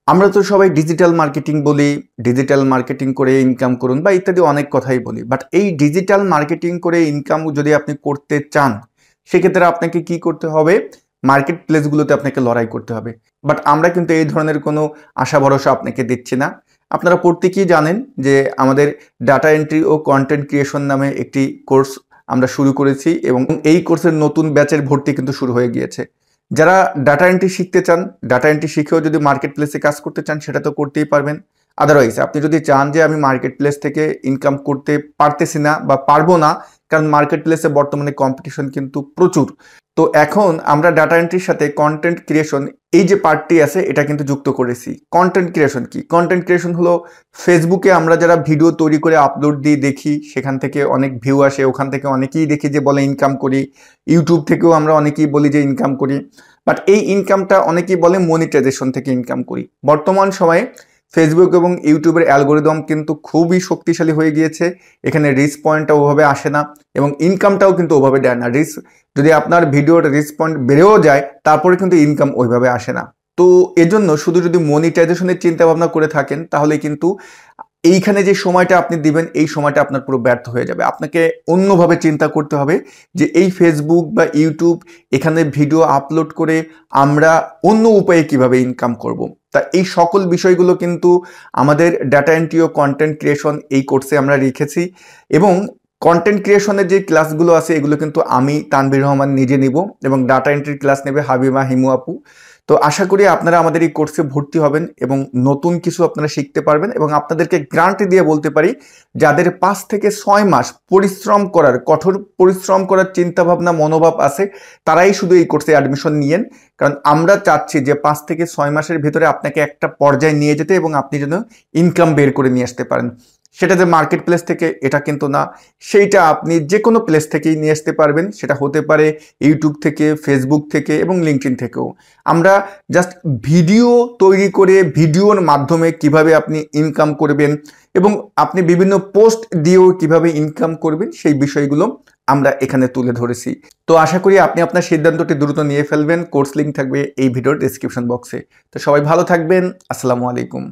আমরা তো সবাই ডিজিটাল মার্কেটিং বলি, ডিজিটাল মার্কেটিং করে ইনকাম করুন বা ইত্যাদি অনেক কথাই বলি। বাট এই ডিজিটাল মার্কেটিং করে ইনকাম যদি আপনি করতে চান, সেক্ষেত্রে আপনাকে কি করতে হবে? মার্কেট প্লেসগুলোতে আপনাকে লড়াই করতে হবে। বাট আমরা কিন্তু এই ধরনের কোনো আশা ভরসা আপনাকে দিচ্ছি না। আপনারা প্রত্যেকেই জানেন যে আমাদের ডাটা এন্ট্রি ও কন্টেন্ট ক্রিয়েশন নামে একটি কোর্স আমরা শুরু করেছি এবং এই কোর্সের নতুন ব্যাচের ভর্তি কিন্তু শুরু হয়ে গিয়েছে। যারা ডাটা এন্ট্রি শিখতে চান, ডাটা এন্ট্রি শিখেও যদি মার্কেট প্লেসে কাজ করতে চান, সেটা তো করতেই পারবেন। আদারওয়াইজ আপনি যদি চান যে আমি মার্কেট প্লেস থেকে ইনকাম করতে পারতেছি না বা পারবো না, কারণ মার্কেট প্লেসে বর্তমানে কম্পিটিশন কিন্তু প্রচুর। তো এখন আমরা ডাটা এন্ট্রির সাথে কন্টেন্ট ক্রিয়েশন এই যে পার্টটি আছে এটা কিন্তু যুক্ত করেছি। কন্টেন্ট ক্রিয়েশন কি? কন্টেন্ট ক্রিয়েশন হলো ফেসবুকে আমরা যারা ভিডিও তৈরি করে আপলোড দিয়ে দেখি, সেখান থেকে অনেক ভিউ আসে, ওখান থেকে অনেকেই দেখি যে বলে ইনকাম করি। ইউটিউব থেকেও আমরা অনেকেই বলি যে ইনকাম করি। বাট এই ইনকামটা অনেকেই বলে মনিটাইজেশন থেকে ইনকাম করি। বর্তমান সময়ে ফেসবুক এবং ইউটিউবের অ্যালগোরিদম কিন্তু খুবই শক্তিশালী হয়ে গিয়েছে। এখানে রিচ পয়েন্টটা ওভাবে আসে না এবং ইনকামটাও কিন্তু ওভাবে দেয় না। যদি আপনার ভিডিওর রিচ পয়েন্ট বেড়েও যায়, তারপরে কিন্তু ইনকাম ওইভাবে আসে না। তো এজন্য শুধু যদি মনিটাইজেশনের চিন্তা ভাবনা করে থাকেন, তাহলে কিন্তু এইখানে যে সময়টা আপনি দিবেন, এই সময়টা আপনার পুরো ব্যর্থ হয়ে যাবে। আপনাকে অন্যভাবে চিন্তা করতে হবে যে এই ফেসবুক বা ইউটিউব, এখানে ভিডিও আপলোড করে আমরা অন্য উপায়ে কিভাবে ইনকাম করব। তা এই সকল বিষয়গুলো কিন্তু আমাদের ডাটা এন্ট্রি ও কন্টেন্ট ক্রিয়েশন এই কোর্সে আমরা রেখেছি এবং কন্টেন্ট ক্রিয়েশনের যে ক্লাসগুলো আছে এগুলো কিন্তু আমি তানভীর রহমান নিজে নিব এবং ডাটা এন্ট্রির ক্লাস নেবে হাবিবা হিমু আপু। তো আশা করি আপনারা আমাদের এই কোর্সে ভর্তি হবেন এবং নতুন কিছু আপনারা শিখতে পারবেন এবং আপনাদেরকে গ্যারান্টি দিয়ে বলতে পারি, যাদের 5 থেকে 6 মাস পরিশ্রম করার, কঠোর পরিশ্রম করার চিন্তাভাবনা মনোভাব আছে, তারাই শুধু এই কোর্সে অ্যাডমিশন নিয়েন। কারণ আমরা চাচ্ছি যে 5 থেকে 6 মাসের ভেতরে আপনাকে একটা পর্যায়ে নিয়ে যেতে এবং আপনি যেন ইনকাম বের করে নিয়ে আসতে পারেন। সেটা যে মার্কেট প্লেস থেকে, এটা কিন্তু না। সেইটা আপনি যে কোনো প্লেস থেকেই নিয়ে আসতে পারবেন। সেটা হতে পারে ইউটিউব থেকে, ফেসবুক থেকে এবং লিঙ্কডইন থেকেও। আমরা জাস্ট ভিডিও তৈরি করে ভিডিওর মাধ্যমে কিভাবে আপনি ইনকাম করবেন এবং আপনি বিভিন্ন পোস্ট দিয়েও কিভাবে ইনকাম করবেন, সেই বিষয়গুলো আমরা এখানে তুলে ধরেছি। তো আশা করি আপনি আপনার সিদ্ধান্তটি দ্রুত নিয়ে ফেলবেন। কোর্স লিঙ্ক থাকবে এই ভিডিওর ডেসক্রিপশন বক্সে। তো সবাই ভালো থাকবেন। আসসালামু আলাইকুম।